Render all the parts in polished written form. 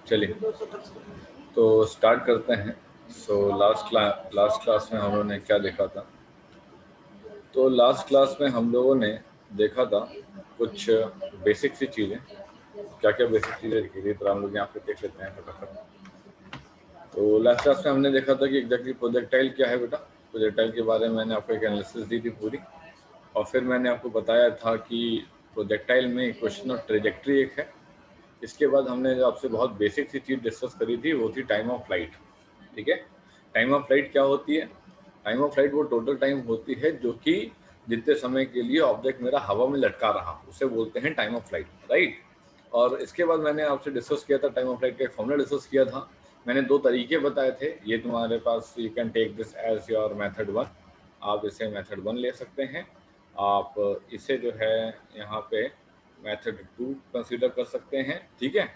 चलिए तो स्टार्ट करते हैं। लास्ट क्लास में हम लोगों ने क्या देखा था? तो लास्ट क्लास में हम लोगों ने देखा था कुछ बेसिक सी चीज़ें। क्या क्या बेसिक चीज़ें दिखी थी, तो हम लोग यहाँ पे देख लेते हैं फटाफट। तो लास्ट क्लास में हमने देखा था कि एग्जैक्टली प्रोजेक्टाइल क्या है बेटा। प्रोजेक्टाइल के बारे में मैंने आपको एक एनालिसिस दी थी पूरी, और फिर मैंने आपको बताया था कि प्रोजेक्टाइल में क्वेश्चन ऑफ ट्रेजेक्ट्री एक है। इसके बाद हमने जो आपसे बहुत बेसिक सी चीज़ डिस्कस करी थी वो थी टाइम ऑफ फ्लाइट। ठीक है, टाइम ऑफ फ्लाइट क्या होती है? टाइम ऑफ फ्लाइट वो टोटल टाइम होती है जो कि जितने समय के लिए ऑब्जेक्ट मेरा हवा में लटका रहा, उसे बोलते हैं टाइम ऑफ फ्लाइट, राइट। और इसके बाद मैंने आपसे डिस्कस किया था, टाइम ऑफ फ्लाइट का एक फॉर्मूला डिस्कस किया था। मैंने दो तरीके बताए थे। ये तुम्हारे पास, you can take this as your method 1, आप इसे मेथड 1 ले सकते हैं। आप इसे जो है यहाँ पे मेथड 2 कंसीडर कर सकते हैं, ठीक है,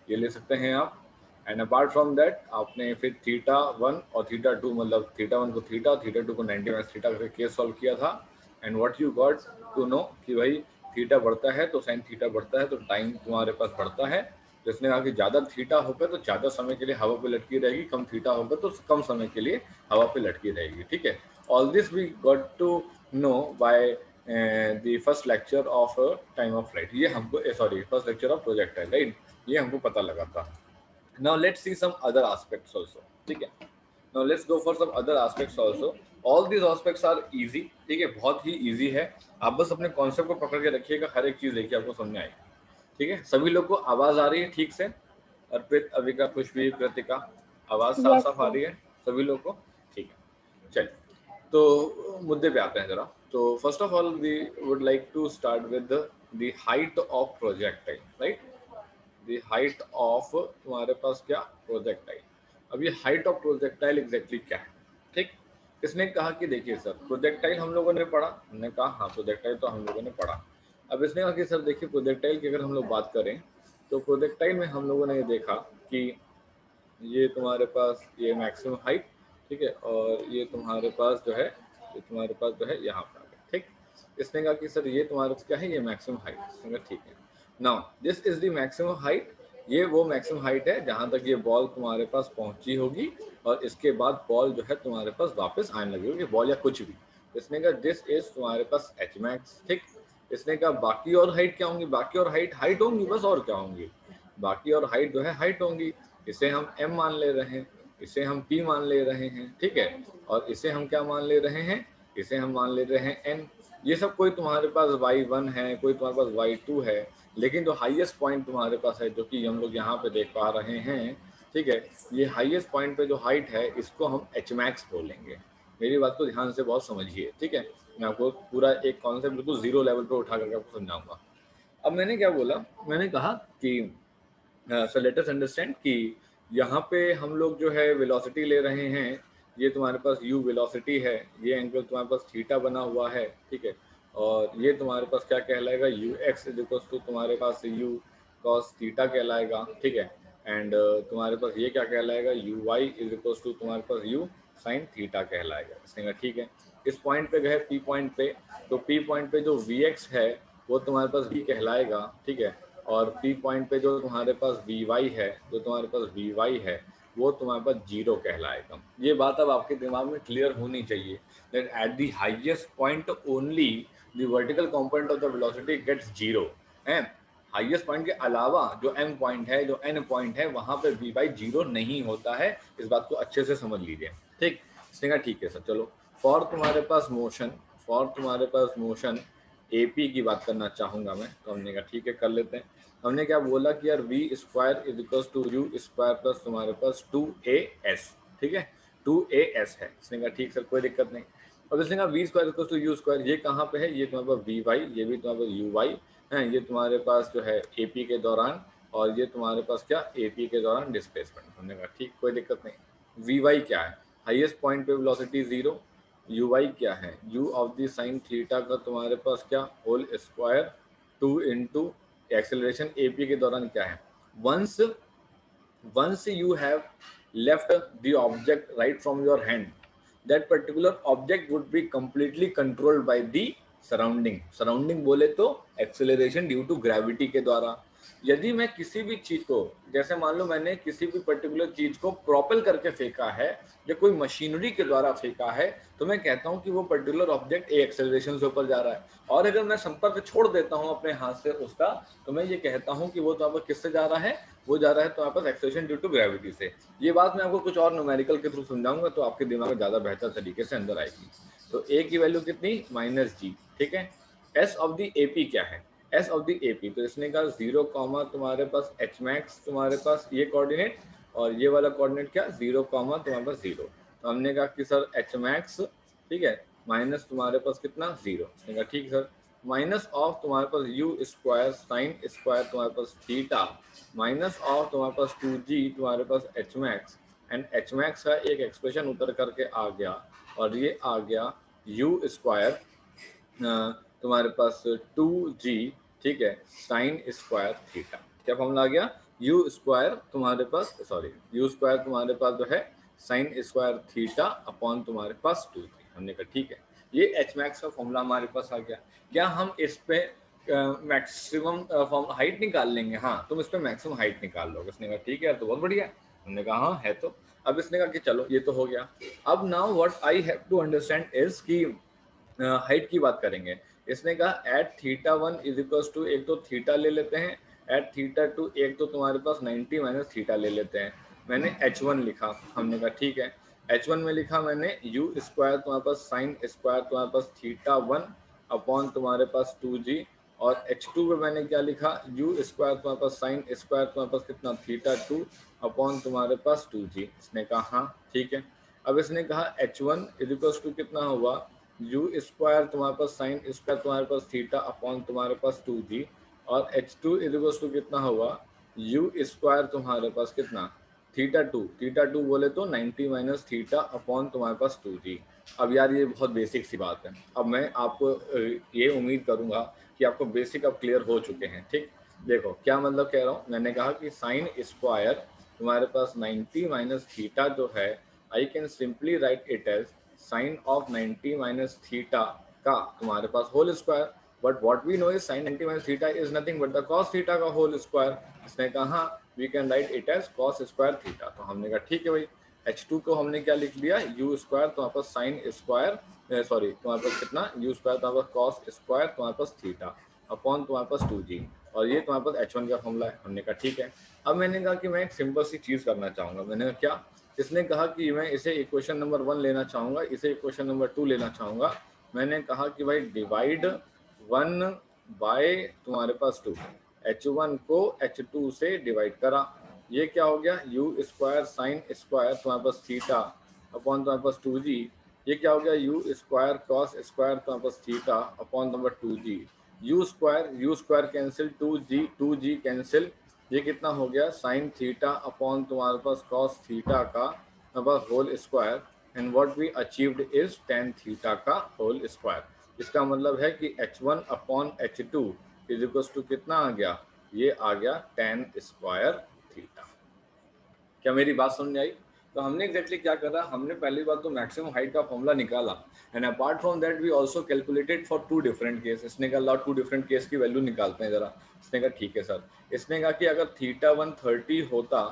ये ले सकते हैं आप। एंड अपार्ट फ्रॉम दैट आपने फिर थीटा 1 और थीटा 2, मतलब थीटा 1 को थीटा 2 को 90 माइनस थीटा करके केस सॉल्व किया था। And what you got to know कि भाई थीटा बढ़ता है तो साइन थीटा बढ़ता है, तो टाइम तुम्हारे पास बढ़ता है। जिसने कहा कि ज़्यादा थीटा होगा तो ज़्यादा समय के लिए हवा पे लटकी रहेगी, कम थीटा होगा तो कम समय के लिए हवा पे लटकी रहेगी, ठीक है। All this we got to know by the first lecture of time of flight. ये हमको sorry first lecture of projectile, right, ये हमको पता लगा था। Now let's see some other aspects also, ठीक है। Now let's go for some other aspects also. All these aspects are easy, ठीक है, बहुत ही easy है। आप बस अपने कॉन्सेप्ट को पकड़ के रखिएगा, हर एक चीज़ देखिए आपको समझ में आएगी, ठीक है। सभी लोग को आवाज़ आ रही है ठीक से? अर्पित, अविका, खुशबी, कृतिका, आवाज़ साफ साफ आ रही है सभी लोग को? ठीक है, चलिए तो मुद्दे पे आते हैं ज़रा। तो first of all we would like to start with the height of projectile, right. The height of तुम्हारे पास क्या, प्रोजेक्टाइल। अब ये हाइट ऑफ प्रोजेक्टाइल एग्जैक्टली क्या है, ठीक। इसने कहा कि देखिए सर प्रोजेक्टाइल हम लोगों ने पढ़ा, हमने कहा हाँ प्रोजेक्टाइल तो हम लोगों ने पढ़ा। अब इसने कहा कि सर देखिए प्रोजेक्टाइल की अगर हम लोग बात करें तो प्रोजेक्टाइल में हम लोगों ने ये देखा कि ये तुम्हारे पास ये मैक्सिमम हाइट, ठीक है, और ये तुम्हारे पास जो है, ये तुम्हारे पास जो है यहाँ पर आ गया, ठीक। इसने कहा कि सर ये तुम्हारे पास क्या है, ये मैक्सिमम हाइट। इसने कहा ठीक है, now this is the maximum height. ये वो मैक्सिमम हाइट है जहाँ तक ये बॉल तुम्हारे पास पहुंची होगी, और इसके बाद बॉल जो है तुम्हारे पास वापस आने लगी होगी, बॉल या कुछ भी। इसने कहा दिस इज तुम्हारे पास एच मैक्स, ठीक। इसने कहा बाकी और हाइट क्या होंगी, बाकी और हाइट होंगी बस, और क्या होंगी, बाकी और हाइट जो है हाइट होंगी। इसे हम m मान ले रहे हैं, इसे हम p मान ले रहे हैं, ठीक है, और इसे हम क्या मान ले रहे हैं, इसे हम मान ले रहे हैं n। ये सब कोई तुम्हारे पास y1 है, कोई तुम्हारे पास y2 है, लेकिन जो हाईएस्ट पॉइंट तुम्हारे पास है जो कि हम लोग यहाँ पे देख पा रहे हैं, ठीक है, ये हाईएस्ट पॉइंट पे जो हाइट है इसको हम h मैक्स बोलेंगे। मेरी बात को ध्यान से बहुत समझिए, ठीक है। मैं आपको पूरा एक कॉन्सेप्ट बिल्कुल जीरो लेवल पे उठा करके आपको समझाऊंगा। अब मैंने क्या बोला, मैंने कहा कि सो लेट अस अंडरस्टैंड कि यहाँ पे हम लोग जो है वेलोसिटी ले रहे हैं, ये तुम्हारे पास u वेलोसिटी है, ये एंगल तुम्हारे पास थीटा बना हुआ है, ठीक है, और ये तुम्हारे पास क्या कहलाएगा, ux इज इक्वल्स टू तुम्हारे पास u cos थीटा कहलाएगा, ठीक है। एंड तुम्हारे पास ये क्या कहलाएगा, uy इज इक्वल्स टू तुम्हारे पास u sin थीटा कहलाएगा। इसने कहा ठीक है, इस पॉइंट पे गए p पॉइंट पे, तो p पॉइंट पे जो vx है वो तुम्हारे पास v कहलाएगा, ठीक है, और P पॉइंट पे जो तुम्हारे पास Vy है, जो तुम्हारे पास Vy है वो तुम्हारे पास जीरो कहलाएगा। ये बात अब आपके दिमाग में क्लियर होनी चाहिए that at the highest point only the vertical component of the velocity gets zero है। हाईएस्ट पॉइंट के अलावा जो m पॉइंट है, जो n पॉइंट है, वहां पे Vy जीरो नहीं होता है। इस बात को अच्छे से समझ लीजिए, ठीक। इसने कहा ठीक है सर, चलो फॉर तुम्हारे पास मोशन, फॉर तुम्हारे पास मोशन AP की बात करना चाहूँगा मैं, तो हमने कहा ठीक है कर लेते हैं। हमने क्या बोला कि यार v square is equal to u square plus तुम्हारे पास 2as, ठीक है, 2as है। इसने कहा ठीक सर कोई दिक्कत नहीं। अब इसने कहा v square equal to u square, ये कहाँ पे है, ये तुम्हारे पास vy, ये भी तुम्हारे पास uy है, ये तुम्हारे पास जो है AP के दौरान, और ये तुम्हारे पास क्या, AP के दौरान डिस्प्लेसमेंट। हमने कहा ठीक कोई दिक्कत नहीं। vy क्या है, हाईएस्ट पॉइंट पे वेलोसिटी जीरो, uy क्या है, u of the sine theta का तुम्हारे पास क्या, whole square, 2 into acceleration AP के दौरान क्या है, once you have left the object right from your hand, that particular object would be completely controlled by the surrounding बोले तो acceleration due to gravity के द्वारा। यदि मैं किसी भी चीज को, जैसे मान लो मैंने किसी भी पर्टिकुलर चीज को प्रोपेल करके फेंका है या कोई मशीनरी के द्वारा फेंका है, तो मैं कहता हूं कि वो पर्टिकुलर ऑब्जेक्ट ए एक्सेलरेशन से ऊपर जा रहा है। और अगर मैं संपर्क छोड़ देता हूं अपने हाथ से उसका, तो मैं ये कहता हूं कि वो तो आप किससे जा रहा है, वो जा रहा है तो आपस एक्सेलरेशन ड्यू टू ग्रेविटी से। ये बात मैं आपको कुछ और न्यूमेरिकल के थ्रू समझाऊंगा तो आपके दिमाग में ज़्यादा बेहतर तरीके से अंदर आएगी। तो ए की वैल्यू कितनी, -g, ठीक है। एस ऑफ द AP क्या है, एस ऑफ द AP, तो इसने कहा 0, तुम्हारे पास h max, तुम्हारे पास ये कोऑर्डिनेट और ये वाला कोऑर्डिनेट क्या 0, तुम्हारे पास 0। तो हमने कहा कि सर h max, ठीक है, माइनस तुम्हारे पास कितना 0। इसने कहा ठीक सर, माइनस ऑफ तुम्हारे पास u स्क्वायर साइन स्क्वायर तुम्हारे पास थीटा, माइनस ऑफ तुम्हारे पास 2g तुम्हारे पास h max, and h max का एक एक्सप्रेशन उतर करके आ गया और ये आ गया u स्क्वायर तुम्हारे पास 2g, ठीक है, साइन स्क्वायर थीटा। क्या फॉर्मूला आ गया, u स्क्वायर तुम्हारे पास, सॉरी u स्क्वायर तुम्हारे पास जो है साइन स्क्वायर थीटा अपॉन तुम्हारे पास 2g। हमने कहा ठीक है, ये h max का फॉर्मूला हमारे पास आ गया। क्या हम इस पे मैक्सिमम हाइट निकाल लेंगे, हाँ तुम इस पे मैक्सिमम हाइट निकाल लोगे। उसने कहा ठीक है तो बहुत बढ़िया। हमने कहा हाँ है तो। अब इसने कहा कि चलो ये तो हो गया। अब now what I have to understand is कि हाइट की बात करेंगे। इसने कहा एट θ1 इज इक्वल टू, एक तो थीटा ले लेते हैं, एट θ2 एक तो तुम्हारे पास 90 माइनस थीटा ले लेते हैं। मैंने h1 लिखा, हमने कहा ठीक है। h1 में लिखा मैंने u स्क्वायर तुम्हारे पास साइन स्क्वायर तुम्हारे पास θ1 अपॉन तुम्हारे पास 2g, और h2 में मैंने क्या लिखा, u स्क्वायर तुम्हारे पास साइन स्क्वायर तुम्हारे पास कितना θ2 अपॉन तुम्हारे पास 2g। इसने कहा हाँ ठीक है। अब इसने कहा h1 इज इक्वल टू कितना हुआ, u स्क्वायर तुम्हारे पास साइन स्क्वायर तुम्हारे पास थीटा अपॉन तुम्हारे पास 2g, और h2 इज इक्वल टू कितना हुआ, u स्क्वायर तुम्हारे पास कितना θ2 बोले तो 90 माइनस थीटा अपॉन तुम्हारे पास 2g। अब यार ये बहुत बेसिक सी बात है। अब मैं आपको ये उम्मीद करूंगा कि आपको बेसिक अब क्लियर हो चुके हैं। ठीक, देखो क्या मतलब कह रहा हूँ। मैंने कहा कि साइन स्क्वायर तुम्हारे पास 90 माइनस थीटा जो है, I can simply write it as sine of 90 minus theta का तुम्हारे पास whole square. But what we know is sine 90 minus theta is nothing but the cos theta का होल स्क्वायर। इसने कहा we can write it as cos square theta. तो हमने कहा ठीक है भाई, h2 को हमने क्या लिख लिया, u स्क्वायर तुम्हारे पास साइन स्क्वायर, सॉरी तुम्हारे पास कितना u स्क्वायर तुम्हारे पास कॉस स्क्वायर तुम्हारे पास थीटा अपॉन तुम्हारे पास 2g, और ये तुम्हारे पास h1 का फॉर्मूला है। हमने कहा ठीक है। अब मैंने कहा कि मैं एक सिंपल सी चीज़ करना चाहूँगा। मैंने कहा क्या, इसने कहा कि मैं इसे इक्वेशन नंबर 1 लेना चाहूँगा, इसे इक्वेशन नंबर 2 लेना चाहूँगा। मैंने कहा कि भाई डिवाइड 1 बाय तुम्हारे पास 2, h1 को h2 से डिवाइड करा, ये क्या हो गया, u स्क्वायर साइन स्क्वायर तुम्हारे पास थीटा अपॉन तुम्हारे पास 2g, ये क्या हो गया, u स्क्वायर कॉस स्क्वायर तुम्हारे पास theta upon number 2g, u square cancel, 2g cancel, ये कितना हो गया साइन थीटा अपॉन तुम्हारे पास कॉस थीटा का बस whole square, and what we achieved is tan theta का होल स्क्वायर। इसका मतलब है कि h1 upon h2 is equal to कितना आ गया, ये आ गया टेन स्क्वायर थीटा। क्या मेरी बात समझ आई? तो हमने एग्जैक्टली क्या करा, हमने पहली बार तो मैक्सिमम हाइट का फॉर्मूला निकाला, and apart from that we also calculated for 2 different case. इसने कहा ला 2 डिफरेंट केस की वैल्यू निकालते हैं जरा। इसने कहा ठीक है सर। इसने कहा कि अगर θ1 30 होता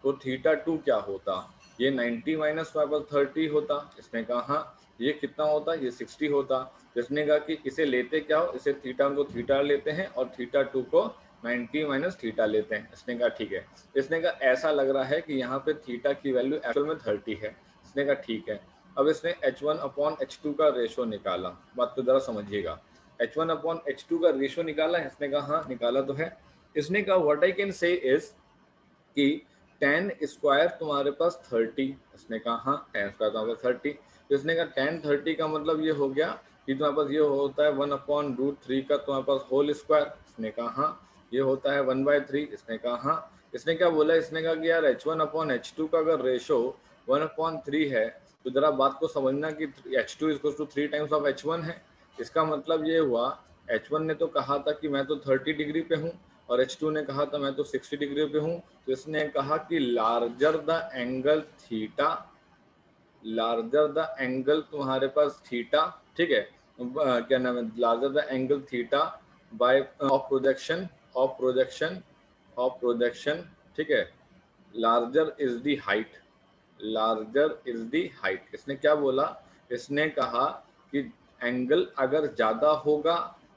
तो θ2 क्या होता, ये 90 माइनस 30 होता। इसने कहा हाँ, ये कितना होता, ये 60 होता। इसने कहा कि इसे लेते क्या हो, इसे θ1 को थीटा लेते हैं और θ2 को 90 माइनस थीटा लेते हैं। इसने कहा ठीक है। इसने कहा ऐसा लग रहा है कि यहाँ पे थीटा की वैल्यू एक्चुअल में 30 है। इसने कहा ठीक है। अब इसने h1 अपॉन h2 का रेशो निकाला। बात तो जरा समझिएगा, h1 अपॉन h2 का रेशो निकाला है। इसने कहा हाँ निकाला तो है। इसने कहा what I can say is कि tan स्क्वायर तुम्हारे पास 30। इसने कहा हाँ tan स्क्वायर तुम्हारे पास 30। तो इसने कहा tan 30 का मतलब ये हो गया कि तुम्हारे पास ये होता है 1/√3 का तुम्हारे पास होल स्क्वायर। इसने कहा हाँ, ये होता है 1/3। इसने कहा हाँ। इसने क्या बोला, इसने कहा कि यार h1 अपॉन h2 का अगर रेशो 1/3 है तो जरा बात को समझना कि h2 is equal to 3 times of h1 है। इसका मतलब ये हुआ H1 ने तो कहा था कि मैं तो 30 डिग्री पे हूँ और H2 ने कहा था मैं तो 60 डिग्री पे हूँ। तो इसने कहा कि larger the angle theta, larger the angle तुम्हारे पास थीटा, ठीक है, क्या नाम है, larger the angle theta by of projection, of projection, of projection, ठीक है, larger is the height, larger is the height. इसने क्या बोला, इसने कहा कि एंगल अगर ज़्यादा होगा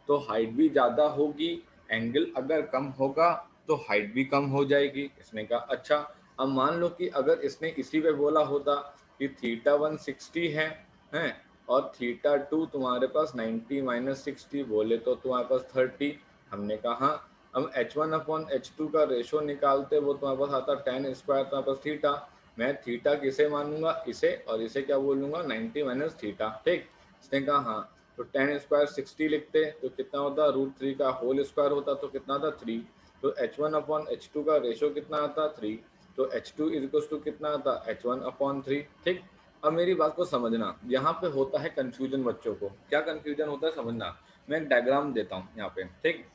तो हाइट भी ज़्यादा होगी, एंगल अगर कम होगा तो हाइट भी कम हो जाएगी। इसने कहा अच्छा, अब मान लो कि अगर इसने इसी पे बोला होता कि थीटा 160 है, हैं, और थीटा 2 तुम्हारे पास 90 माइनस 60 बोले तो तुम्हारे पास 30। हमने कहा हम H1 अपॉन H2 का रेशो निकालते, वो तुम्हारे पास आता tan स्क्वायर तुम्हारे पास थीटा। मैं थीटा किसे मानूंगा, इसे, और इसे क्या बोलूंगा 90 माइनस थीटा, ठीक। इसने कहा हाँ, तो tan स्क्वायर 60 लिखते तो कितना होता, √3 का होल स्क्वायर होता तो कितना आता 3। तो H1 अपॉन H2 का रेशो कितना आता 3, तो H2 इज टू कितना आता H1 अपॉन 3, ठीक। अब मेरी बात को समझना, यहाँ पे होता है कंफ्यूजन बच्चों को, क्या कंफ्यूजन होता है समझना। मैं एक डायग्राम देता हूँ यहाँ पे, ठीक।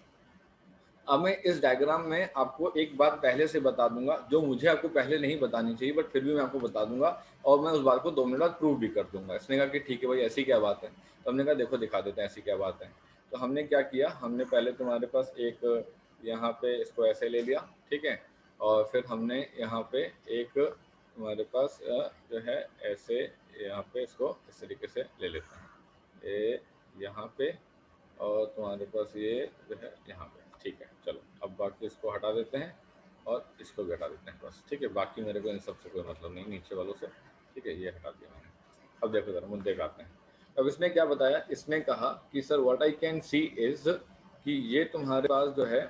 अब मैं इस डायग्राम में आपको एक बात पहले से बता दूंगा जो मुझे आपको पहले नहीं बतानी चाहिए, बट फिर भी मैं आपको बता दूंगा और मैं उस बात को 2 मिनट बाद प्रूव भी कर दूंगा। इसने कहा कि ठीक है भाई ऐसी क्या बात है, तो हमने कहा देखो दिखा देते हैं ऐसी क्या बात है। तो हमने क्या किया, हमने पहले तुम्हारे पास एक यहाँ पे इसको ऐसे ले लिया, ठीक है, और फिर हमने यहाँ पे एक तुम्हारे पास जो है ऐसे यहाँ पे इसको इस तरीके से ले लेते हैं, ये यहाँ पे, और तुम्हारे पास ये जो है यहाँ पे, ठीक है। चलो अब बाकी इसको हटा देते हैं और इसको भी हटा देते हैं बस, ठीक है। बाकी मेरे को इन सब से कोई मतलब नहीं, नीचे वालों से, ठीक है, ये हटा दिया मैंने। अब देखो जरा मुद्दे पे आते हैं। अब इसने क्या बताया, इसने कहा कि sir what I can see is, कि ये तुम्हारे पास जो है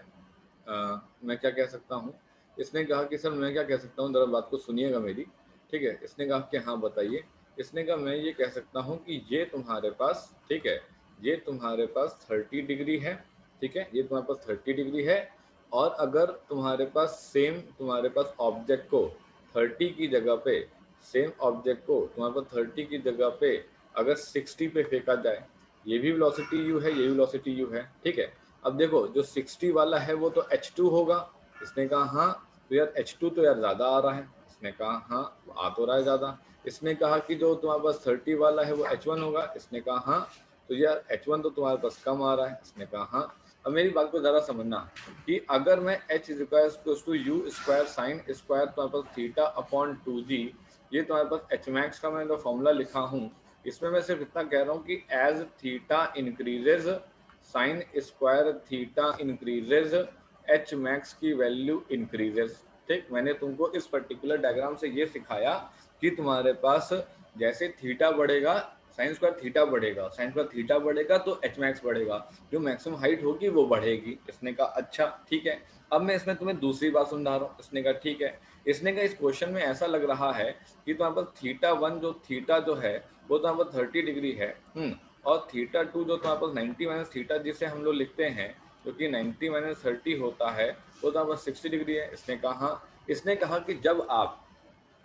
मैं क्या कह सकता हूँ। इसने कहा कि सर मैं क्या कह सकता हूँ, जरा बात को सुनिएगा मेरी, ठीक है। इसने कहा कि हाँ बताइए। इसने कहा मैं ये कह सकता हूँ कि ये तुम्हारे पास, ठीक है, ये तुम्हारे पास 30 डिग्री है, ठीक है, ये तुम्हारे पास 30 डिग्री है। और अगर तुम्हारे पास सेम, तुम्हारे पास ऑब्जेक्ट को 30 की जगह पे, सेम ऑब्जेक्ट को तुम्हारे पास 30 की जगह पे अगर 60 पे फेंका जाए, ये भी वेलोसिटी u है, ये भी वेलोसिटी u है, ठीक है। अब देखो जो 60 वाला है वो तो H2 होगा। इसने कहा हाँ, तो यार H2 तो यार ज़्यादा आ रहा है। इसने कहा हाँ, आ तो रहा है ज़्यादा। इसने कहा कि जो तुम्हारे पास 30 वाला है वो H1 होगा। इसने कहा हाँ, तो यार H1 तो तुम्हारे पास कम आ रहा है। इसने कहा हाँ। अब मेरी बात को ज़रा समझना कि अगर मैं H = U square sine square तुम्हारे पास थीटा अपॉन 2G, ये तुम्हारे पास H मैक्स का मैं जो फॉर्मूला लिखा हूँ, इसमें मैं सिर्फ इतना कह रहा हूँ कि as theta increases sine square theta increases, H max की वैल्यू इंक्रीजेज, ठीक। मैंने तुमको इस पर्टिकुलर डायग्राम से ये सिखाया कि तुम्हारे पास जैसे थीटा बढ़ेगा साइन स्क्वायर थीटा बढ़ेगा, साइन स्क्वायर थीटा बढ़ेगा तो एच मैक्स बढ़ेगा, जो मैक्सिमम हाइट होगी वो बढ़ेगी। इसने कहा अच्छा ठीक है। अब मैं इसमें तुम्हें दूसरी बात समझा रहा हूँ। इसने कहा ठीक है। इसने कहा इस क्वेश्चन में ऐसा लग रहा है कि तुम्हारे पास थीटा 1 जो थीटा जो है वो तुम्हारे पास 30 डिग्री है, और थीटा 2 जो तुम्हारे पास 90 माइनस थीटा जिसे हम लोग लिखते हैं, जो कि 90 माइनस 30 होता है, वो तुम्हारे पास 60 डिग्री है। इसने कहा हाँ। इसने कहा कि जब आप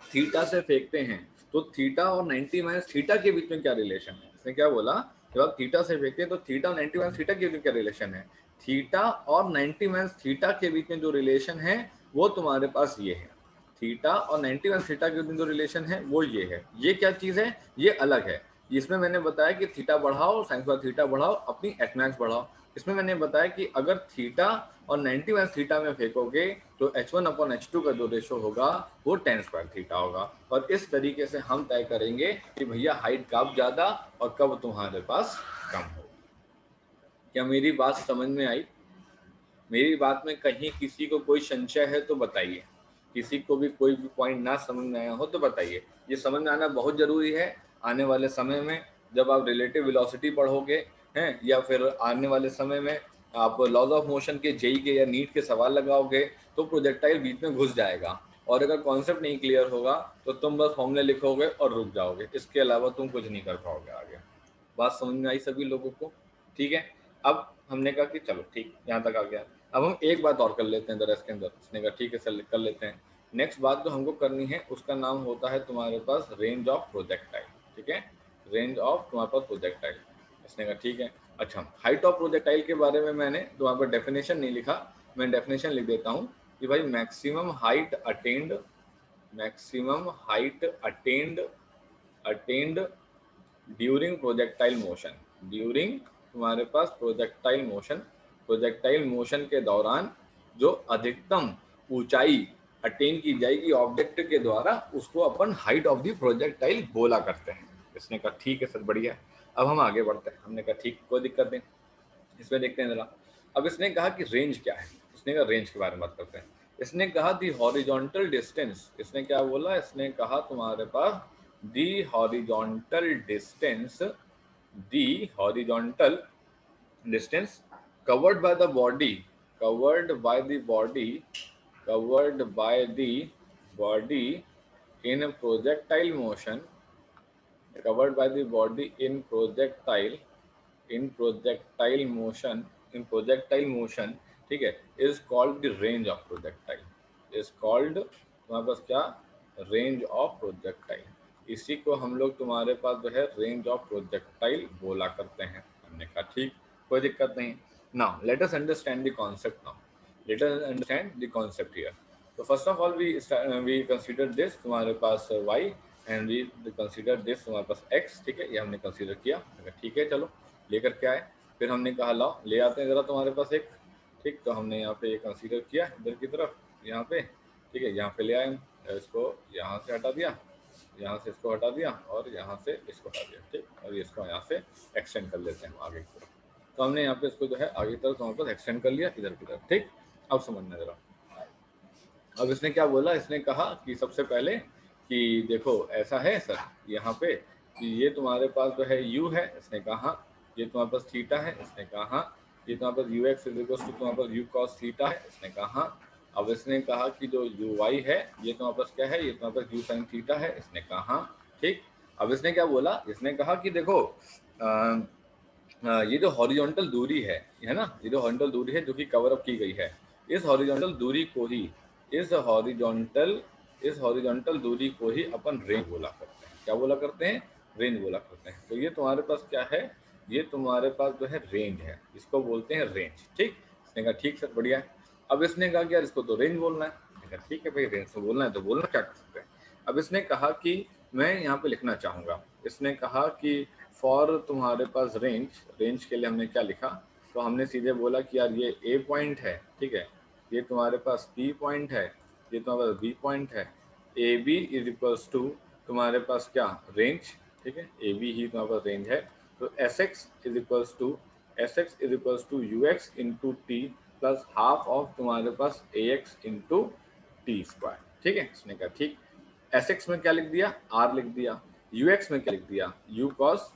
थीटा से फेंकते हैं तो थीटा और 90 माइनस थीटा के बीच में क्या रिलेशन है। इसने क्या बोला, जब आप थीटा से फेंकते हैं तो थीटा और 90 माइनस थीटा के बीच में क्या रिलेशन है। थीटा और 90 माइनस थीटा के बीच में जो रिलेशन है वो तुम्हारे पास ये है। थीटा और 90 माइनस थीटा के बीच में जो रिलेशन है वो ये है। ये क्या चीज़ है, ये अलग है। इसमें मैंने बताया कि थीटा बढ़ाओ, साइन स्क्वायर थीटा बढ़ाओ, अपनी एच मैक्स बढ़ाओ। इसमें मैंने बताया कि अगर थीटा और 90 माइनस थीटा में फेंकोगे तो H1 अपॉन H2 का जो रेशो होगा वो tan स्क्वायर थीटा होगा। और इस तरीके से हम तय करेंगे कि भैया हाइट कब ज़्यादा और कब तुम्हारे पास कम हो। क्या मेरी बात समझ में आई? मेरी बात में कहीं किसी को कोई संशय है तो बताइए। किसी को भी कोई भी पॉइंट ना समझ में आया हो तो बताइए। ये समझ में आना बहुत ज़रूरी है। आने वाले समय में जब आप रिलेटिव वेलोसिटी पढ़ोगे हैं, या फिर आने वाले समय में आप लॉज ऑफ मोशन के जेई के या नीट के सवाल लगाओगे तो प्रोजेक्टाइल बीच में घुस जाएगा, और अगर कॉन्सेप्ट नहीं क्लियर होगा तो तुम बस फॉर्मूले लिखोगे और रुक जाओगे। इसके अलावा तुम कुछ नहीं कर पाओगे आगे। बात समझ में आई सभी लोगों को? ठीक है। अब हमने कहा कि चलो ठीक, यहाँ तक आ गया। अब हम एक बात और कर लेते हैं जरा इसके अंदर। उसने कहा ठीक है सर कर लेते हैं। नेक्स्ट बात जो हमको करनी है उसका नाम होता है तुम्हारे पास रेंज ऑफ प्रोजेक्टाइल, ठीक है, रेंज ऑफ तुम्हारे पास प्रोजेक्टाइल। इसने कहा ठीक है। अच्छा, हाइट ऑफ प्रोजेक्टाइल के बारे में मैंने तो वहाँ पर डेफिनेशन नहीं लिखा, मैं डेफिनेशन लिख देता हूँ कि भाई maximum height attend, maximum height attend during projectile motion, during तुम्हारे पास प्रोजेक्टाइल मोशन के दौरान जो अधिकतम ऊंचाई अटेन की जाएगी ऑब्जेक्ट के द्वारा, उसको अपन हाइट ऑफ द प्रोजेक्टाइल बोला करते हैं। इसने कहा ठीक है सर, बढ़िया है। अब हम आगे बढ़ते हैं। हमने कहा ठीक, कोई दिक्कत नहीं। इसमें देखते हैं जरा। अब इसने कहा कि रेंज क्या है, इसने कहा रेंज के बारे में बात करते हैं। इसने कहा दी हॉरिजॉन्टल डिस्टेंस, इसने क्या बोला, इसने कहा तुम्हारे पास the horizontal distance, the horizontal distance covered by the body, covered by the body, covered by the body in a projectile motion, covered by the body in projectile, in projectile motion, in projectile motion, ठीक है, is called the range of projectile, is called तुम्हारे पास क्या, range of projectile. इसी को हम लोग तुम्हारे पास जो है रेंज ऑफ प्रोजेक्टाइल बोला करते हैं। हमने कहा ठीक, कोई दिक्कत नहीं। Now let us understand the concept, now let us understand the concept here. तो first of all we consider this तुम्हारे पास y and we consider this तुम्हारे पास x, ठीक है, ये हमने कंसीडर किया। ठीक है, चलो लेकर के आए। फिर हमने कहा लाओ ले आते हैं जरा तुम्हारे पास एक, ठीक, तो हमने यहाँ पे ये कंसीडर किया इधर की तरफ, यहाँ पे, ठीक है, यहाँ पे ले आए, इसको यहाँ से हटा दिया, यहाँ से इसको हटा दिया और यहाँ से इसको हटा दिया, ठीक, और इसको यहाँ से एक्सटेंड कर लेते हैं आगे की तरफ। तो हमने यहाँ पे इसको जो है आगे की तरफ तुम्हारे पास एक्सटेंड कर लिया इधर की तरफ, ठीक। अब समझना जरा। अब इसने क्या बोला, इसने कहा कि सबसे पहले कि देखो ऐसा है सर यहाँ पे कि ये तुम्हारे पास जो है u है, इसने कहा ये तुम्हारे पास थीटा है, इसने कहा ये तुम्हारे पास ux इज इक्वल टू तुम्हारे पास u cos थीटा है, इसने कहा। अब इसने कहा कि जो uy है ये तुम्हारे पास क्या है, ये तुम्हारे पास u sin थीटा है, इसने कहा, ठीक। अब इसने क्या बोला, इसने कहा कि देखो ये जो हॉरिजॉन्टल दूरी है ना, ये जो हॉरिजॉन्टल दूरी है जो कि कवर अप की गई है, इस हॉरिजॉन्टल दूरी को ही, इस हॉरिजॉन्टल दूरी को ही अपन रेंज बोला करते हैं। क्या बोला करते हैं, रेंज बोला करते हैं। तो ये तुम्हारे पास क्या है, ये तुम्हारे पास जो है रेंज है, इसको बोलते हैं रेंज, ठीक। इसने कहा ठीक सर, बढ़िया है। अब इसने कहा कि यार इसको तो रेंज बोलना है, मैंने कहा ठीक है भाई, रेंज तो बोलना है तो बोलना, क्या कर सकते हैं। अब इसने कहा कि मैं यहाँ पे लिखना चाहूँगा, इसने कहा कि फॉर तुम्हारे पास रेंज, रेंज के लिए हमने क्या लिखा, तो हमने सीधे बोला कि यार ये ए पॉइंट है, ठीक है, ये तुम्हारे पास बी पॉइंट है, ये तुम्हारे पास बी पॉइंट है, A B is equals to तुम्हारे पास क्या, रेंज, ठीक है, ए बी ही तुम्हारे पास रेंज है। तो S X is equals to u X into T plus half of तुम्हारे पास A X into T square, ठीक है। इसने कहा ठीक। एस एक्स में क्या लिख दिया, आर लिख दिया, यू एक्स में क्या लिख दिया, यू कॉस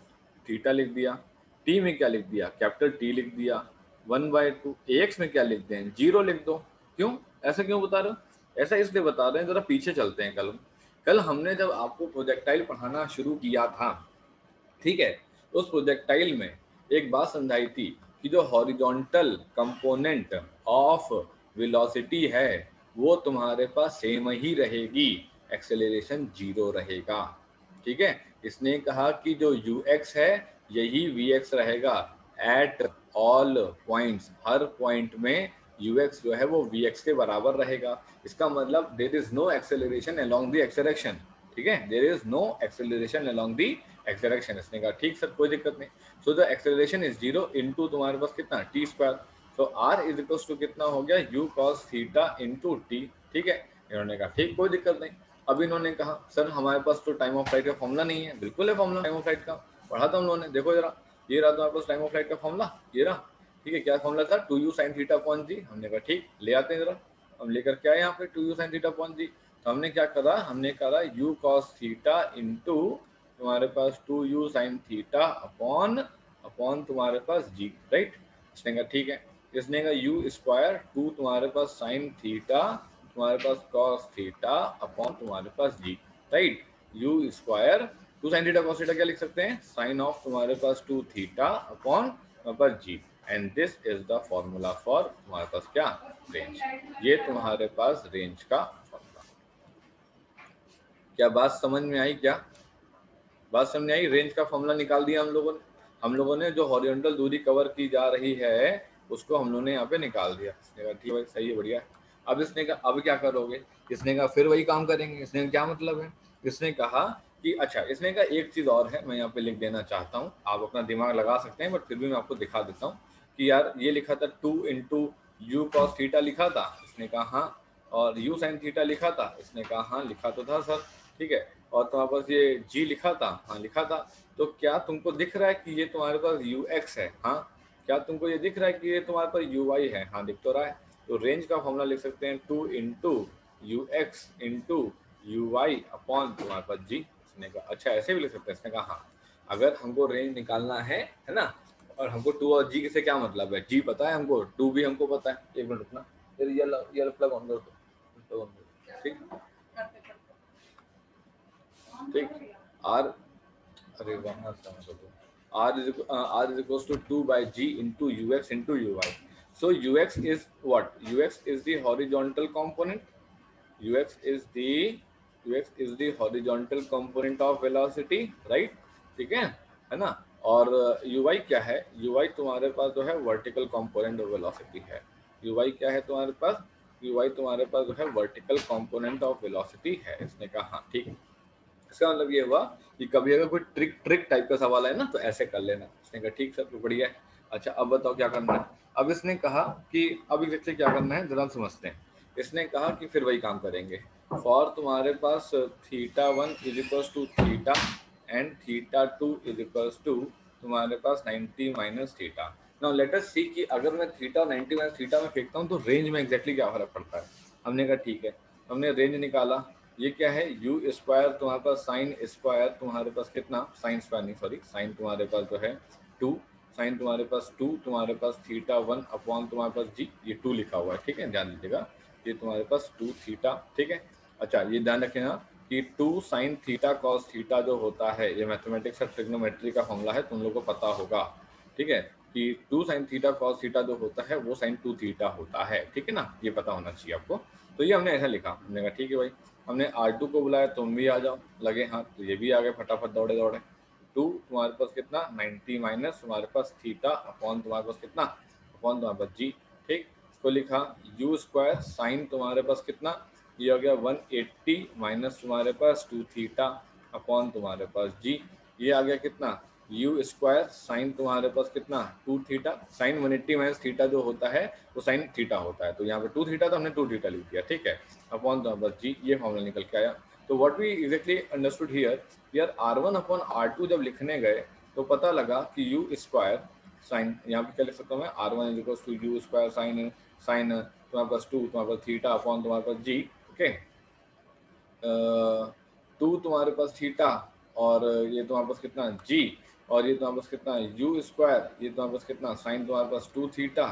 थीटा लिख दिया, टी में क्या लिख दिया, कैपिटल टी लिख दिया, 1/2। ए एक्स में क्या लिख दें, 0 लिख दो। क्यों, ऐसा क्यों बता रहे हो, ऐसा इसलिए बता रहे हैं, जरा पीछे चलते हैं। कल हमने जब आपको प्रोजेक्टाइल पढ़ाना शुरू किया था, ठीक है, तो उस प्रोजेक्टाइल में एक बात समझाई थी कि जो हॉरिजॉन्टल कंपोनेंट ऑफ वेलोसिटी है वो तुम्हारे पास सेम ही रहेगी, एक्सेलरेशन 0 रहेगा, ठीक है। इसने कहा कि जो ux है यही vx रहेगा at all points, her point में ux जो है वो vx के बराबर रहेगा। इसका मतलब there is no acceleration along the acceleration, ठीक है, there is no acceleration along the acceleration. इसने कहा ठीक सर, कोई दिक्कत नहीं। So the acceleration is 0 into तुम्हारे पास कितना, T square. So R is equal to कितना हो गया, u cos थीटा इनटू टी, ठीक है। इन्होंने कहा ठीक, कोई दिक्कत नहीं। अब इन्होंने कहा सर हमारे पास तो टाइम ऑफ फ्लाइट का फॉर्मूला नहीं है। बिल्कुल है फॉर्मूला टाइम ऑफ फ्लाइट का, पढ़ा था हम लोगों ने, देखो जरा, ये रहा तुम्हारे पास टाइम ऑफ फ्लाइट का फॉर्मूला, ये रहा, ठीक है। क्या फॉर्मूला था, 2u sin थीटा अपॉन जी। हमने कहा ठीक, ले आते हैं जरा। हम लेकर क्या है यहाँ पे 2u sin थीटा अपॉन जी। तो हमने क्या करा, हमने करा u cos थीटा इंटू तुम्हारे पास 2u sin थीटा अपॉन तुम्हारे पास जी, राइट। इसने कहा ठीक है। इसने कहा u स्क्वायर 2 तुम्हारे पास sin थीटा तुम्हारे पास cos थीटा अपॉन तुम्हारे पास g, right. u square 2 sin theta cos theta क्या लिख सकते हैं, साइन ऑफ तुम्हारे पास 2 थीटा अपॉन तुम्हारे पास g, and this is the formula for तुम्हारे पास क्या, रेंज। ये तुम्हारे पास रेंज का फॉर्मूला। क्या बात समझ में आई, क्या बात समझ में आई, रेंज का फॉर्मूला निकाल दिया हम लोगों ने। हम लोगों ने जो हॉरिजॉन्टल दूरी कवर की जा रही है उसको हम लोगों ने यहाँ पे निकाल दिया। इसने कहा ठीक है सही है, बढ़िया। अब इसने कहा अब क्या करोगे? इसने कहा फिर वही काम करेंगे। इसने क्या मतलब है? इसने कहा कि अच्छा, इसने कहा एक चीज़ और है, मैं यहाँ पे लिख देना चाहता हूँ, आप अपना दिमाग लगा सकते हैं, बट फिर भी मैं आपको दिखा देता हूँ कि यार ये लिखा था 2 इंटू यू कॉस थीटा लिखा था। इसने कहा हाँ। और यू साइन थीटा लिखा था। इसने कहा हाँ लिखा तो था सर, ठीक है। और तुम्हारे पास ये जी लिखा था। हाँ लिखा था। तो क्या तुमको दिख रहा है कि ये तुम्हारे पास यू एक्स है? हाँ। क्या तुमको ये दिख रहा है कि ये तुम्हारे पास यू वाई है? हाँ दिख तो रहा है। तो रेंज का फॉर्मूला लिख सकते हैं 2 into u X into u Y upon तुम्हारे पास जी। इसने कहा अच्छा ऐसे भी लिख सकते हैं। इसने कहा हाँ, अगर हमको रेंज निकालना है ना, और हमको 2 और जी से क्या मतलब है? जी पता है हमको, 2 भी हमको पता है। एक मिनट रुकना, ये प्लग ऑन कर दो, ठीक ठीक। आर, अरे वहाँ से ऑन कर दो। R is equals to 2 by G into Ux into Uy. So Ux is what? Ux is the horizontal component. Ux is the horizontal component of velocity, right? ठीक है ना? और Uy क्या है? Uy तुम्हारे पास जो है वर्टिकल कंपोनेंट ऑफ वेलोसिटी है। Uy क्या है तुम्हारे पास? Uy तुम्हारे पास जो है वर्टिकल कंपोनेंट ऑफ वेलोसिटी है। इसने कहा हाँ ठीक है। इसका मतलब ये हुआ कि कभी अगर कोई ट्रिक टाइप का सवाल है ना तो ऐसे कर लेना। इसने कहा ठीक सर, तो बढ़िया है। अच्छा अब बताओ क्या करना है? अब इसने कहा कि अब एग्जैक्टली क्या करना है जरा समझते हैं। इसने कहा कि फिर वही काम करेंगे। फॉर तुम्हारे पास theta 1 is equals to theta and theta 2 is equals to तुम्हारे पास 90 minus theta. Now let us see कि अगर मैं थीटा 90 माइनस थीटा में फेंकता हूँ तो रेंज में एग्जैक्टली क्या फर्क पड़ता है। हमने कहा ठीक है, हमने रेंज निकाला। ये क्या है? यू स्क्वायर तुम्हारे पास साइन स्क्वायर तुम्हारे पास कितना, साइन स्क्वायर नहीं सॉरी, साइन तुम्हारे पास जो है 2, साइन तुम्हारे पास 2 तुम्हारे पास थीटा 1 अपॉन तुम्हारे पास जी, ये 2 लिखा हुआ है, ठीक है ध्यान दीजिएगा। ये तुम्हारे पास 2 थीटा, ठीक है। अच्छा ये ध्यान रखना कि 2 साइन थीटा कॉस थीटा जो होता है, ये मैथमेटिक्स और ट्रिग्नोमेट्री का फॉर्मूला है, तुम लोग को पता होगा, ठीक है, कि 2 साइन थीटा कॉस थीटा जो होता है वो साइन 2 थीटा होता है, ठीक है ना, ये पता होना चाहिए आपको। तो ये हमने ऐसा लिखा, हमने कहा ठीक है भाई। हमने R2 को बुलाया, तुम भी आ जाओ, लगे हाथ, तो ये भी आ गए फटाफट दौड़े दौड़े। 2 तुम्हारे पास कितना 90 माइनस तुम्हारे पास थीटा अपॉन तुम्हारे पास कितना अपॉन तुम्हारे पास जी, ठीक। इसको लिखा यू स्क्वायर साइन तुम्हारे पास कितना, ये हो गया 180 माइनस तुम्हारे पास 2 थीटा अपॉन तुम्हारे पास जी, ये आ गया कितना यू स्क्वायर साइन तुम्हारे पास कितना 2 थीटा, साइन 180 माइनस थीटा जो होता है वो साइन थीटा होता है, तो यहाँ पे 2 थीटा तो हमने 2 थीटा लिख दिया, ठीक है, अपॉन बस जी, ये फॉर्मूला निकल के आया। तो what we exactly understood here, यार R1 अपॉन R2 जब लिखने गए तो पता लगा कि यू स्क्वायर साइन, यहाँ पे क्या लिख सकता हूँ मैं, R1 is equals to u square sine sine तुम्हारे पास 2 तुम्हारे पास थीटा अपॉन तुम्हारे पास जी, ओके। 2 तुम्हारे पास थीटा और ये तुम्हारे पास कितना जी, और ये तुम्हारे पास कितना यू स्क्वायर, ये तुम्हारे पास कितना साइन तुम्हारे पास 2 थीटा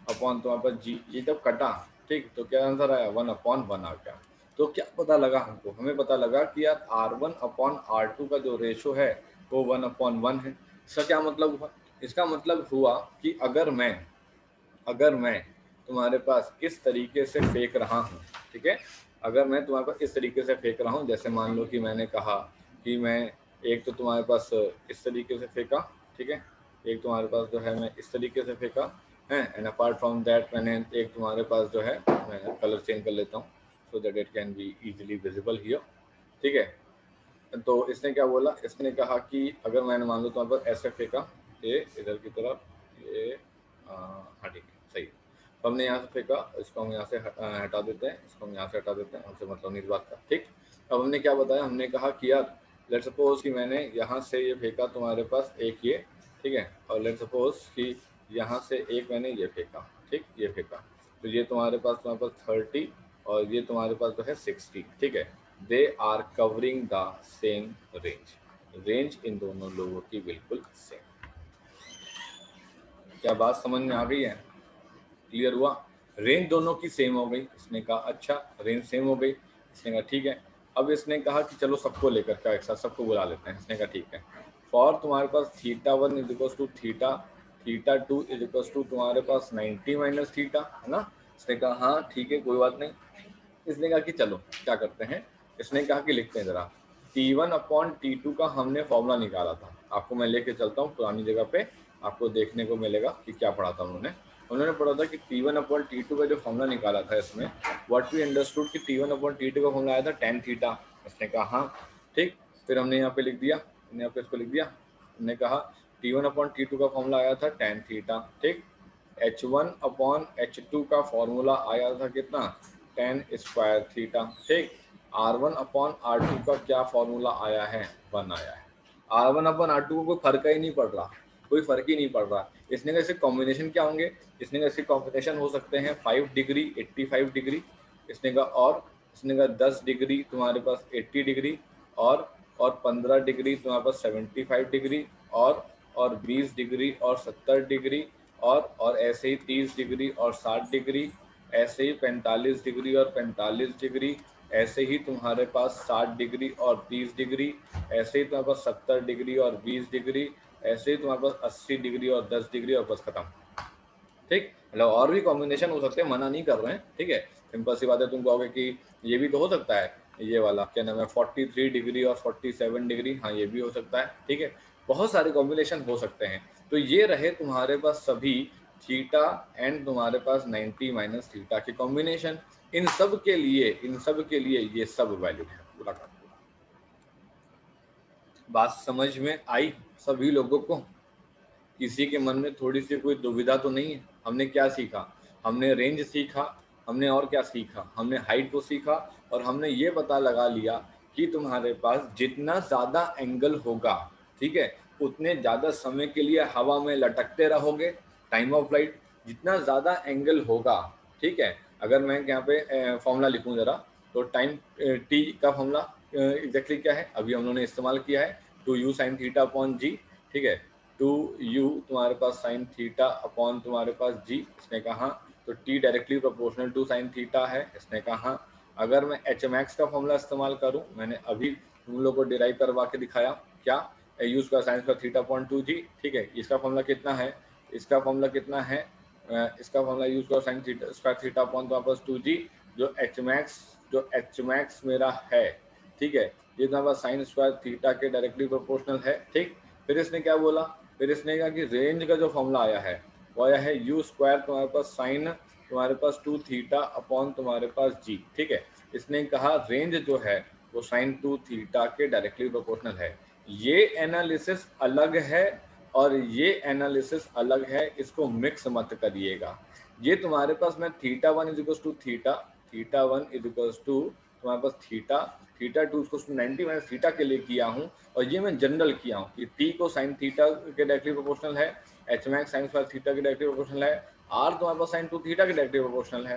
अपॉन तुम्हारे पास जी, ये जब कटा, ठीक, तो क्या आंसर आया 1 अपॉन 1 आ गया। तो क्या पता लगा हमको, हमें पता लगा कि यार R1 अपॉन R2 का जो रेशो है वो 1 अपॉन 1 है। इसका क्या मतलब हुआ? इसका मतलब हुआ कि अगर मैं तुम्हारे पास इस तरीके से फेंक रहा हूँ, ठीक है, अगर मैं तुम्हारे पास इस तरीके से फेंक रहा हूँ, जैसे मान लो कि मैंने कहा कि मैं एक तो तुम्हारे पास इस तरीके से फेंका, ठीक है, एक तुम्हारे पास जो है मैं इस तरीके से फेंका है, एंड अपार्ट फ्रॉम दैट मैंने एक तुम्हारे पास जो है, मैं कलर चेंज कर लेता हूँ so that it can be easily visible here, ठीक है। तो इसने क्या बोला, इसने कहा कि अगर मैंने मान लो तुम्हारे पास ऐसे फेंका, ये इधर की तरफ, ये हाँ ठीक है सही। तो हमने यहाँ से फेंका, इसको हम यहाँ से हटा देते हैं, इसको हम यहाँ से हटा देते हैं, हमसे मतलब नहीं इस बात का, ठीक। अब हमने क्या बताया, हमने कहा कि यार लेट सपोज कि मैंने यहाँ से ये फेंका तुम्हारे पास एक ये, ठीक है, और लेट सपोज कि यहाँ से एक मैंने ये फेंका, ठीक, ये फेंका, तो ये तुम्हारे पास 30 और ये तुम्हारे पास जो है 60, ठीक है। They are covering the same range, range इन दोनों लोगों की बिल्कुल सेम। क्या बात समझ में आ गई है? क्लियर हुआ? रेंज दोनों की सेम हो गई। इसने कहा अच्छा रेंज सेम हो गई। इसने कहा ठीक है। अब इसने कहा कि चलो सबको लेकर का एक साथ सबको बुला लेते हैं। इसने कहा ठीक है। फॉर तुम्हारे पास theta 1 is equals to theta, theta 2 is equals to तुम्हारे पास 90 माइनस थीटा, है ना। इसने कहा हाँ ठीक है कोई बात नहीं। इसने कहा कि चलो क्या करते हैं, इसने कहा कि लिखते हैं जरा T1 अपॉन T2 का हमने फॉर्मूला निकाला था, आपको मैं लेके चलता हूँ पुरानी जगह पे, आपको देखने को मिलेगा कि क्या पढ़ा था उन्होंने पढ़ा था कि T1/T2 का जो फॉर्मूला निकाला था इसमें, व्हाट वी अंडरस्टूड कि T1/T2 का फॉर्मूला आया था tan थीटा। इसने कहा हाँ ठीक, फिर हमने यहाँ पे लिख दिया, हमने यहाँ पे इसको लिख दिया, हमने कहा T1/T2 का फॉर्मूला आया था tan थीटा, ठीक। H1/H2 का फॉर्मूला आया था कितना, tan स्क्वायर थीटा, ठीक। R1/R2 का क्या फॉर्मूला आया है, 1 आया है। R1/R2 को कोई फर्क ही नहीं पड़ रहा, कोई फर्क ही नहीं पड़ रहा। इसने का इसके कॉम्बिनेशन क्या होंगे, इसने का इसके कॉम्बिनेशन हो सकते हैं 5 डिग्री 85 डिग्री, इसने का और इसने का 10 डिग्री तुम्हारे पास 80 डिग्री, और 15 डिग्री तुम्हारे पास 75 डिग्री, और 20 डिग्री और 70 डिग्री, और ऐसे ही 30 डिग्री और 60 डिग्री, ऐसे ही 45 डिग्री और 45 डिग्री, ऐसे ही तुम्हारे पास 60 डिग्री और 30 डिग्री, ऐसे ही तुम्हारे पास 70 डिग्री और 20 डिग्री, ऐसे ही तुम्हारे पास 80 डिग्री और 10 डिग्री, और बस खत्म, ठीक। मतलब और भी कॉम्बिनेशन हो सकते हैं, मना नहीं कर रहे हैं, ठीक है। सिंपल सी बात है, तुम कहोगे कि ये भी तो हो सकता है, ये वाला क्या नाम है 43 डिग्री और 47 डिग्री, हाँ ये भी हो सकता है, ठीक है। बहुत सारे कॉम्बिनेशन हो सकते हैं। तो ये रहे तुम्हारे पास सभी थीटा एंड तुम्हारे पास 90 माइनस थीटा के कॉम्बिनेशन। इन सब के लिए ये सब वैलिड है पूरा का पूरा। बात समझ में आई सभी लोगों को? किसी के मन में थोड़ी सी कोई दुविधा तो नहीं है? हमने क्या सीखा, हमने रेंज सीखा, हमने और क्या सीखा, हमने हाइट को सीखा, और हमने ये पता लगा लिया कि तुम्हारे पास जितना ज़्यादा एंगल होगा, ठीक है, उतने ज़्यादा समय के लिए हवा में लटकते रहोगे, टाइम ऑफ फ्लाइट जितना ज़्यादा एंगल होगा, ठीक है। अगर मैं यहाँ पे फॉर्मूला लिखूँ ज़रा, तो टाइम टी का फॉर्मूला एग्जैक्टली क्या है, अभी हम लोगों ने इस्तेमाल किया है 2u sin थीटा अपॉन जी, ठीक है। 2u तुम्हारे पास साइन थीटा अपॉन तुम्हारे पास जी, इसने कहा तो t directly proportional to sine theta है, इसने कहा। अगर मैं एच मैक्स का फॉर्मूला इस्तेमाल करूं, मैंने अभी तुम लोग को डिराइव करवा के दिखाया, क्या, you square sign square theta upon 2g, ठीक है। इसका फॉर्मूला कितना है, इसका फॉर्मूला कितना है, इसका formula you square sine theta square theta upon तुम्हारे पास 2g, जो एच मैक्स मेरा है, ठीक है, ये तुम्हारे पास साइन स्क्वायर थीटा के डायरेक्टली प्रोपोर्शनल है, ठीक। फिर इसने क्या बोला, फिर इसने कहा कि रेंज का जो फॉर्मूला आया है वो आया है यू स्क्वायर तुम्हारे पास साइन तुम्हारे पास 2 थीटा अपॉन तुम्हारे पास जी, ठीक है। इसने कहा रेंज जो है वो साइन 2 थीटा के डायरेक्टली प्रोपोर्शनल है। ये एनालिसिस अलग है और ये एनालिसिस अलग है, इसको मिक्स मत करिएगा। ये तुम्हारे पास मैं theta 1 is equal to theta 1 is equal to तुम्हारे पास थीटा 2 इसको 90 माइनस थीटा के लिए किया हूँ, और ये मैं जनरल किया हूँ कि t को साइन थीटा के डायरेक्टली प्रोपोर्शनल है, H max sine square theta के डायरेक्टली प्रोपोर्शनल है, r तुम्हारे पास साइन 2 थीटा के डायरेक्टली प्रोपोर्शनल है।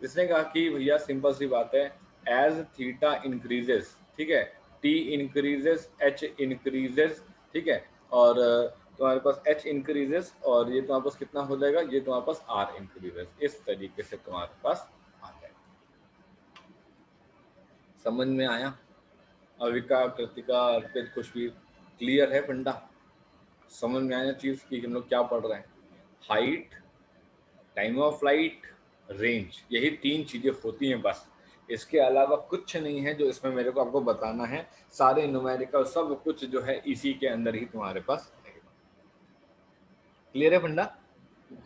इसने कहा कि भैया सिंपल सी बात है, एज थीटा इंक्रीजेस, ठीक है, t इंक्रीजेस h इंक्रीजेस, ठीक है, और तुम्हारे पास h इंक्रीजेस, और ये तुम्हारे पास कितना हो जाएगा, ये तुम्हारे पास r इंक्रीजेस, इस तरीके से तुम्हारे पास आ जाएगा। समझ में आया? अविका, कृतिका, अर्पित, खुशबीर, क्लियर है फंडा? समझ में आया चीज कि हम लोग क्या पढ़ रहे हैं? Height, time of flight, range, यही 3 चीजें होती हैं बस। इसके अलावा कुछ नहीं है जो इसमें मेरे को आपको बताना है। सारे न्यूमेरिकल सब कुछ जो है इसी के अंदर ही तुम्हारे पास रहेगा। क्लियर है फंडा?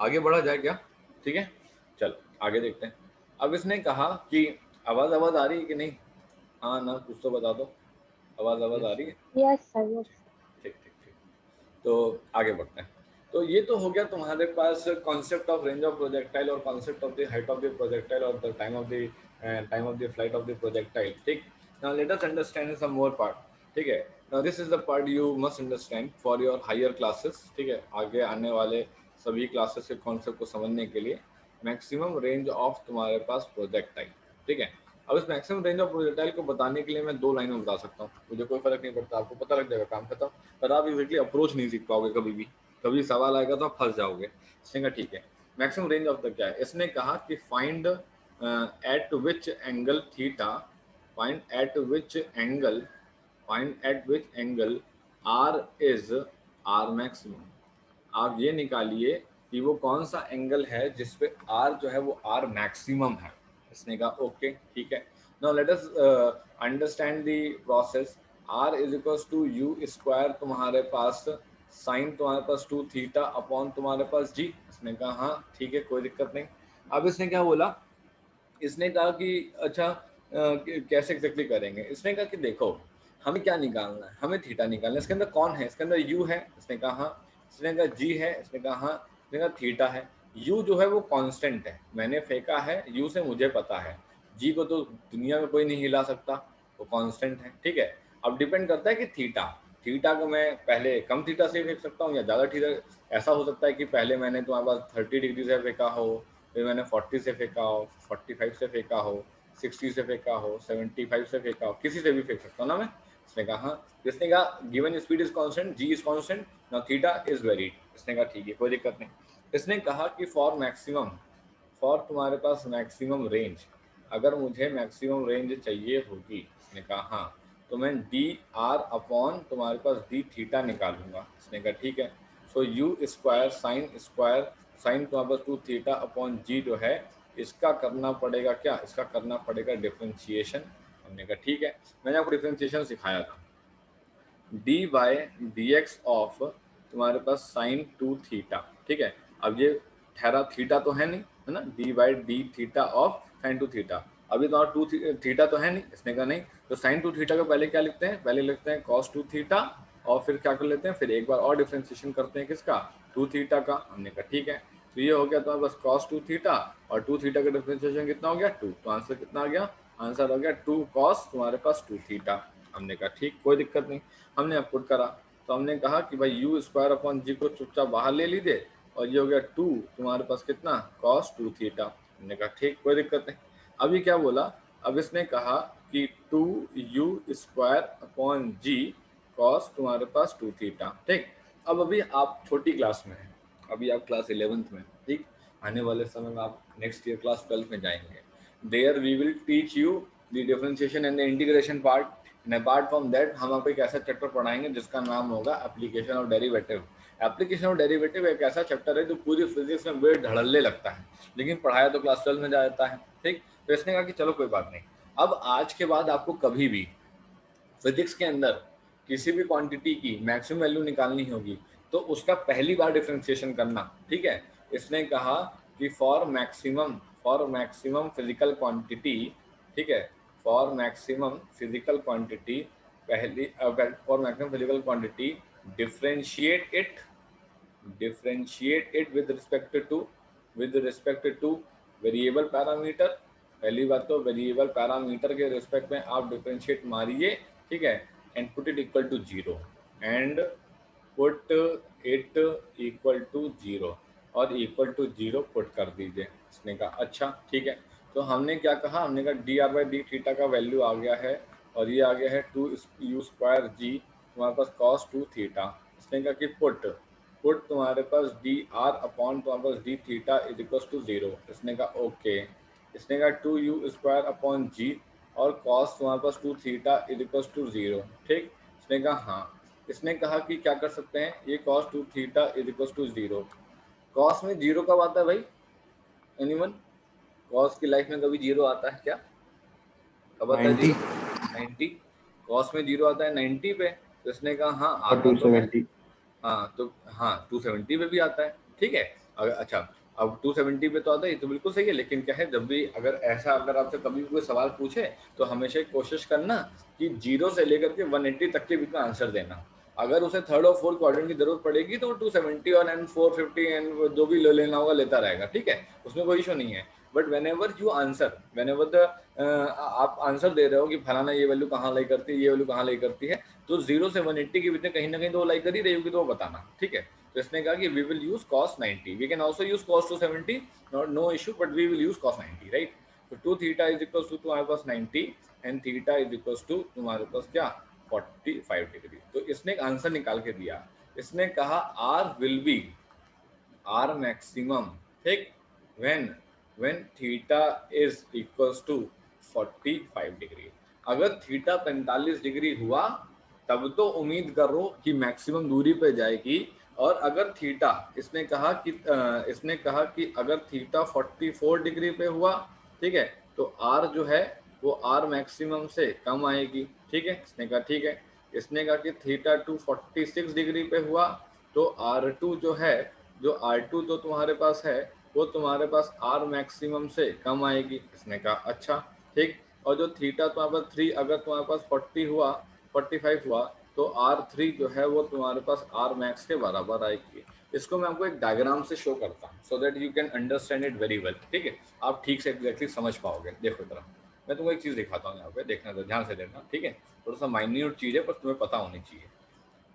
आगे बढ़ा जाए क्या? ठीक है, चलो आगे देखते हैं। अब इसने कहा कि आवाज आ रही है कि नहीं? हाँ ना, कुछ तो बता दो। आवाज आ रही है? Yes sir, yes. ठीक ठीक ठीक। तो आगे बढ़ते हैं। तो ये तो हो गया तुम्हारे पास concept of range of projectile और concept of the height of the projectile और the time of the flight of the projectile, ठीक। Now let us understand some more part, ठीक है। Now this is the part you must understand for your higher classes, ठीक है, आगे आने वाले सभी क्लासेस के कॉन्सेप्ट को समझने के लिए। मैक्सिमम रेंज ऑफ तुम्हारे पास प्रोजेक्टाइल, ठीक है। अब इस मैक्सिमम रेंज ऑफ प्रोजेक्टाइल को बताने के लिए मैं 2 लाइन में बता सकता हूँ, मुझे कोई फर्क नहीं पड़ता, आपको पता लग जाएगा, काम खत्म। पर आप एग्जैक्टली अप्रोच नहीं सीख पाओगे कभी भी, कभी सवाल आएगा तो आप फंस जाओगे। इसने कहा ठीक है, मैक्सिमम रेंज ऑफ द क्या है, इसने कहा कि find at which angle theta, find at which angle R is R maximum. आप ये निकालिए कि वो कौन सा एंगल है जिसपे आर जो है वो आर मैक्सिमम है। इसने कहा ओके ठीक है। Now let us understand the process. r is equal to u square तुम्हारे पास साइन तुम्हारे पास 2 थीटा अपॉन तुम्हारे पास g। इसने कहा हाँ ठीक है कोई दिक्कत नहीं। अब इसने क्या बोला, इसने कहा कि अच्छा कैसे एग्जैक्टली करेंगे। इसने कहा कि देखो हमें क्या निकालना है, हमें थीटा निकालना है। इसके अंदर कौन है, इसके अंदर यू है। इसने कहा हाँ। इसने कहा जी है। इसने कहा हाँ। इसने कहा थीटा है। यू जो है वो कांस्टेंट है, मैंने फेंका है यू से, मुझे पता है। जी को तो दुनिया में कोई नहीं हिला सकता, वो कांस्टेंट है। ठीक है, अब डिपेंड करता है कि थीटा, थीटा को मैं पहले कम थीटा से फेंक सकता हूँ या ज़्यादा थीटा। ऐसा हो सकता है कि पहले मैंने तुम्हारे पास 30 डिग्री से फेंका हो, फिर मैंने 40 से फेंका हो, 45 से फेंका हो, 60 से फेंका हो, 75 से फेंका हो, किसी से भी फेंक सकता हूँ ना मैं। इसने कहा हाँ। इसने कहा given speed is constant, g is constant, now theta is varied. इसने कहा ठीक है कोई दिक्कत नहीं। इसने कहा कि फॉर मैक्सिमम, फॉर तुम्हारे पास मैक्सिमम रेंज, अगर मुझे मैक्सिमम रेंज चाहिए होगी, इसने कहा हाँ, तो मैं डी आर अपॉन तुम्हारे पास डी थीटा निकालूंगा। इसने कहा ठीक है। सो यू स्क्वायर साइन तुम्हारे पास 2 थीटा अपॉन जी जो है, इसका करना पड़ेगा क्या, इसका करना पड़ेगा डिफ्रेंशिएशन। हमने कहा ठीक है, मैंने आपको डिफ्रेंशिएशन सिखाया था। D by D X of तुम्हारे पास साइन 2 थीटा। ठीक है, अब ये ठहरा थीटा तो है नहीं, है ना, D by D theta of sine 2 theta. अभी तो और 2 थीटा तो है नहीं। इसने कहा नहीं, तो साइन 2 थीटा को पहले क्या लिखते हैं, पहले लिखते हैं कॉस 2 थीटा, और फिर क्या कर लेते हैं, फिर एक बार और डिफ्रेंशिएशन करते हैं किसका, 2 थीटा का। हमने कहा ठीक है। तो ये हो गया तुम्हारे पास कॉस 2 थीटा, और 2 थीटा का डिफ्रेंशिएशन कितना हो गया 2, तो आंसर कितना आ गया, आंसर हो गया 2 कॉस तुम्हारे पास 2 थीटा। हमने कहा ठीक कोई दिक्कत नहीं। हमने अब पुट करा, तो हमने कहा कि भाई यू स्क्वायर अपॉन जी को चुपचाप बाहर ले लीजिए, और ये हो गया 2 तुम्हारे पास कितना कॉस 2 थीटा। हमने कहा ठीक कोई दिक्कत नहीं। अभी क्या बोला, अब इसने कहा कि 2 u square upon g cos तुम्हारे पास 2 थीटा। ठीक, अब अभी आप छोटी क्लास में हैं, अभी आप क्लास 11th में, ठीक, आने वाले समय में आप नेक्स्ट ईयर क्लास 12th में जाएंगे। There we will teach you the differentiation and the integration part, and apart from that हम आपको एक ऐसा चैप्टर पढ़ाएंगे जिसका नाम होगा application of derivative. Application of derivative एक ऐसा चैप्टर है जो पूरी फिजिक्स में बेड़ धड़ल्ले लगता है, लेकिन पढ़ाया तो क्लास 12 में जाता है। ठीक, तो इसने कहा कि चलो कोई बात नहीं, अब आज के बाद आपको कभी भी फिजिक्स के अंदर किसी भी क्वांटिटी की मैक्सिमम वैल्यू निकालनी होगी तो उसका पहली बार डिफरेंशिएशन करना। ठीक है, इसने कहा कि फॉर मैक्सिमम फिजिकल क्वांटिटी, ठीक है, फॉर मैक्सिमम फिजिकल क्वांटिटी, पहली for maximum physical quantity differentiate it with respect two variable parameter. पहली बात तो वेरिएबल पैरामीटर के रिस्पेक्ट में आप डिफरेंशिएट मारिए, ठीक है, and put it equal to zero, and put it equal to zero, और इक्वल टू जीरो पुट कर दीजिए। इसने कहा अच्छा ठीक है। तो हमने क्या कहा, हमने कहा D R by D theta का वैल्यू आ गया है, और ये आ गया है 2 यू स्क्वायर जी तुम्हारे पास कॉस 2 थीटा। इसने कहा कि पुट तुम्हारे पास डी आर अपॉन तुम्हारे पास d theta is equal to zero. इसने कहा ओके। इसने कहा 2 यू स्क्वायर अपॉन जी और कॉस तुम्हारे पास 2 theta is equal to zero. ठीक, इसने कहा हाँ। इसने कहा कि क्या कर सकते हैं, ये cos 2 theta is equal to zero. Cos में जीरो कब आता है भाई, एनीवन, कॉस की लाइफ में कभी जीरो आता है क्या, कब आता है 90 जीरो, 90। कॉस में जीरो आता है 90 पे। तो इसने कहा हाँ और आता तो है, 270। हाँ तो हाँ 270 पे भी आता है। ठीक है, अगर अच्छा अब 270 पे तो आता है, ये तो बिल्कुल सही है, लेकिन क्या है, जब भी अगर ऐसा अगर आपसे कभी भी कोई सवाल पूछे तो हमेशा कोशिश करना कि जीरो से लेकर के 180 तक के बीच में आंसर देना। अगर उसे थर्ड और फोर्थ क्वाड्रेंट की जरूरत पड़ेगी तो 270 और एंड 450 एंड जो भी लेना होगा लेता रहेगा। ठीक है, उसमें कोई इशू नहीं है। But when ever you answer, when ever the आप आंसर दे रहे हो कि फलाना ये वैल्यू कहाँ लाई करती है, ये वैल्यू कहाँ लाई करती है, तो 0 से 180 के बीच में कहीं ना कहीं तो लाई कर ही रही होगी, तो वो बताना। ठीक है, तो इसने कहा कि we will use cos 90, we can also use cos 270, no issue, but we will use cos 90, right. तो 2 थीटा इज इक्वल टू तुम्हारे पास 90 and theta is equal to तुम्हारे पास क्या 45 डिग्री। तो इसने एक आंसर निकाल के दिया। इसने कहा R will be R maximum, ठीक, when theta is equals to 45 degree. अगर थीटा 45 डिग्री हुआ तब तो उम्मीद करो कि मैक्सिमम दूरी पे जाएगी। और अगर थीटा, इसने कहा कि अगर थीटा 44 डिग्री पे हुआ, ठीक है, तो आर जो है वो आर मैक्सिमम से कम आएगी। ठीक है, इसने कहा ठीक है। इसने कहा कि थीटा 2 46 डिग्री पे हुआ, तो R2 जो है, जो R2 जो तुम्हारे पास है वो तुम्हारे पास R मैक्सिमम से कम आएगी। इसने कहा अच्छा ठीक, और जो थीटा तुम्हारे पास 3 अगर तुम्हारे पास 40 हुआ 45 हुआ तो R3 जो है वो तुम्हारे पास R मैक्स के बराबर आएगी। इसको मैं आपको एक डायग्राम से शो करता हूँ so that you can understand it very well, ठीक है, आप ठीक से एग्जैक्टली समझ पाओगे। देखो जरा मैं तुमको एक चीज़ दिखाता हूँ यहाँ पे, देखना ध्यान से देखना, ठीक है, थोड़ा सा माइन्यूट चीज़ है पर तुम्हें पता होनी चाहिए।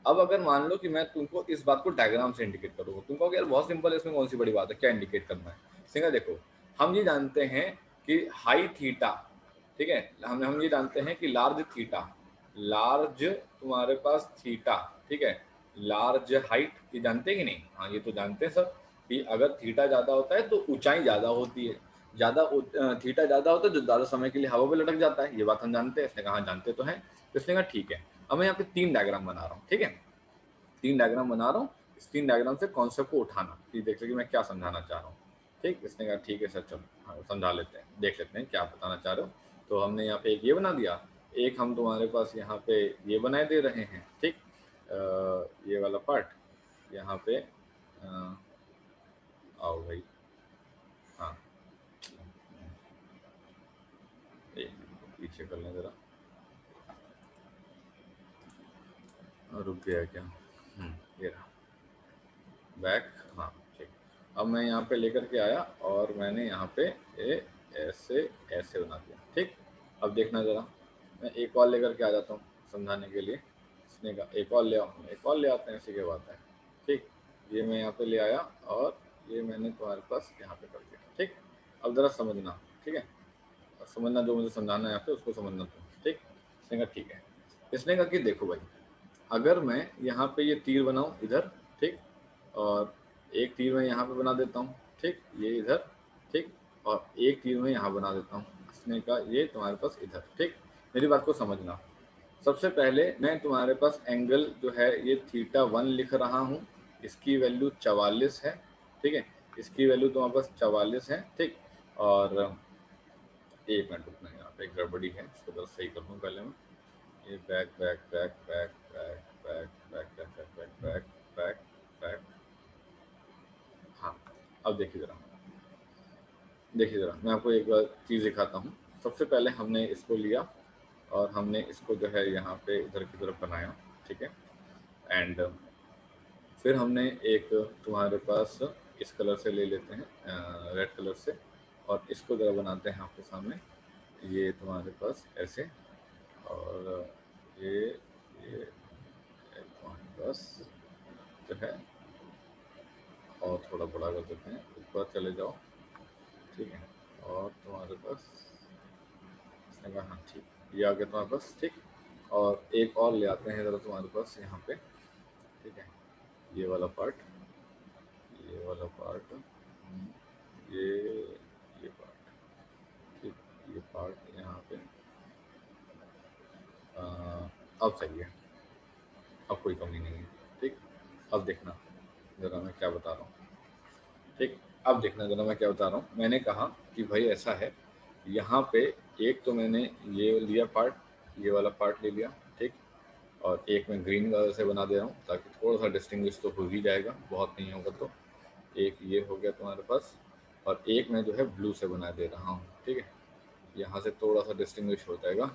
अब अगर मान लो कि मैं तुमको इस बात को डायग्राम से इंडिकेट करूँगा, तुम कहोगे यार बहुत सिंपल है, इसमें कौन सी बड़ी बात है, क्या इंडिकेट करना है। सिंगा देखो, हम ये जानते हैं कि हाई थीटा, ठीक है, हम ये जानते हैं कि लार्ज थीटा, लार्ज तुम्हारे पास थीटा, ठीक है, लार्ज हाइट, ये जानते हैं कि नहीं? हाँ ये तो जानते हैं सब कि अगर थीटा ज़्यादा होता है तो ऊंचाई ज़्यादा होती है, ज़्यादा थीटा ज़्यादा होता है जो ज़्यादा समय के लिए हवा पे लटक जाता है, ये बात हम जानते हैं। इसने कहा जानते तो हैं, तो इसने कहा ठीक है। अब मैं यहाँ पे 3 डायग्राम बना रहा हूँ, ठीक है, 3 डायग्राम बना रहा हूँ, इस 3 डायग्राम से कॉन्सेप्ट को उठाना, कि देख लीजिए मैं क्या समझाना चाह रहा हूँ। ठीक, इसने कहा ठीक है सर चलो हाँ, समझा लेते हैं, देख लेते हैं क्या बताना चाह रहे हो। तो हमने यहाँ पे एक ये बना दिया, एक हम तुम्हारे पास यहाँ पे ये बनाए दे रहे हैं, ठीक, ये वाला पार्ट यहाँ पे आओ भाई, हाँ पीछे कर लें जरा, रुक गया क्या, ये रहा बैक, हाँ ठीक। अब मैं यहाँ पे लेकर के आया और मैंने यहाँ पे ऐसे ऐसे बना दिया, ठीक। अब देखना ज़रा, मैं एक और लेकर के आ जाता हूँ समझाने के लिए। इसने कहा एक और ले आओ, एक और ले आते हैं, इसी के बात है, ठीक। ये मैं यहाँ पे ले आया और ये मैंने तुम्हारे पास यहाँ पे कर दिया, ठीक। अब ज़रा समझना, ठीक है, समझना जो मुझे समझाना है यहाँ पे उसको समझना तुम, ठीक। इसने कहा ठीक है, इसने कहा कि देखो भाई, अगर मैं यहाँ पे ये तीर बनाऊँ इधर, ठीक, और एक तीर मैं यहाँ पे बना देता हूँ, ठीक, ये इधर, ठीक, और एक तीर मैं यहाँ बना देता हूँ, इसने कहा ये तुम्हारे पास इधर, ठीक। मेरी बात को समझना, सबसे पहले मैं तुम्हारे पास एंगल जो है ये θ1 लिख रहा हूँ, इसकी वैल्यू 44 है, ठीक है, इसकी वैल्यू तुम्हारे पास 44 है, ठीक। और एक मिनट रुकना, यहाँ पे एक गड़बड़ी है, इसको बस सही कर दूँ पहले मैं, ये back back back back back back back back back back back back, हाँ अब देखिए ज़रा मैं आपको एक बार चीज़ दिखाता हूँ। सबसे पहले हमने इसको लिया और हमने इसको जो है यहाँ पे इधर की तरफ बनाया, ठीक है, एंड फिर हमने एक तुम्हारे पास इस कलर से ले लेते हैं, रेड कलर से, और इसको ज़रा बनाते हैं आपके सामने, ये तुम्हारे पास ऐसे, और ये तुम्हारे पास जो है और थोड़ा बड़ा कर देते हैं, ऊपर चले जाओ, ठीक है, और तुम्हारे पास हाँ ठीक, ये आ गया तुम्हारे पास, ठीक। और एक और ले आते हैं ज़रा तुम्हारे पास यहाँ पे, ठीक है, ये वाला पार्ट, ये वाला पार्ट, ये पार्ट, ठीक, ये पार्ट यहाँ पे अब सही है, अब कोई कमी नहीं है, ठीक। अब देखना ज़रा मैं क्या बता रहा हूँ, ठीक, अब देखना ज़रा मैं क्या बता रहा हूँ। मैंने कहा कि भाई ऐसा है, यहाँ पे एक तो मैंने ये लिया पार्ट, ये वाला पार्ट ले लिया, ठीक, और एक मैं ग्रीन कलर से बना दे रहा हूँ ताकि थोड़ा सा डिस्टिंग्विश तो हो ही जाएगा, बहुत नहीं होगा तो। एक ये हो गया तुम्हारे पास, और एक मैं जो है ब्लू से बना दे रहा हूँ, ठीक है, यहाँ से थोड़ा सा डिस्टिंग्विश हो जाएगा।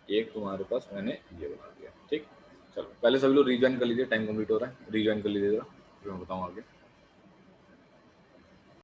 एक तुम्हारे पास मैंने ये बना दिया, ठीक। चलो पहले सभी लोग रीजॉइन कर लीजिए, टाइम कंप्लीट हो रहा है, रीजॉइन कर लीजिए जरा, फिर मैं बताऊँ आगे।